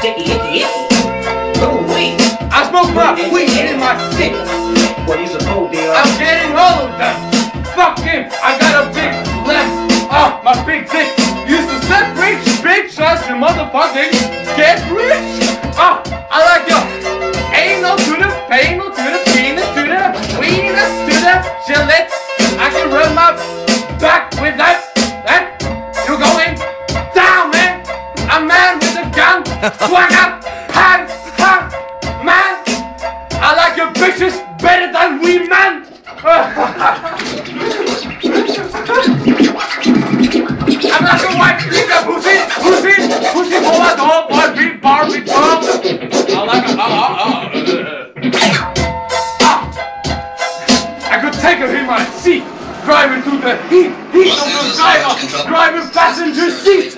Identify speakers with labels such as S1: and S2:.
S1: sticky, icky, icky. Oh, wait.
S2: I smoke my weed in my stick.
S1: What you supposed to do?
S2: I'm getting all of them. Fuck him. I got a big left. My big dick. Used to set rich big shots to motherfucking get rich. I like your anal to the penal to the penis to the weenus to the Gillette. I can run my back with that. You're going down, man. A man with a gun. Swagger. Pants. Man. I like your bitches better than we men. I'm not a white nigga, pussy for a dog, boy, big Barbie dog. I like I could take her in my seat, driving through the heat of the driver, driving passenger seat.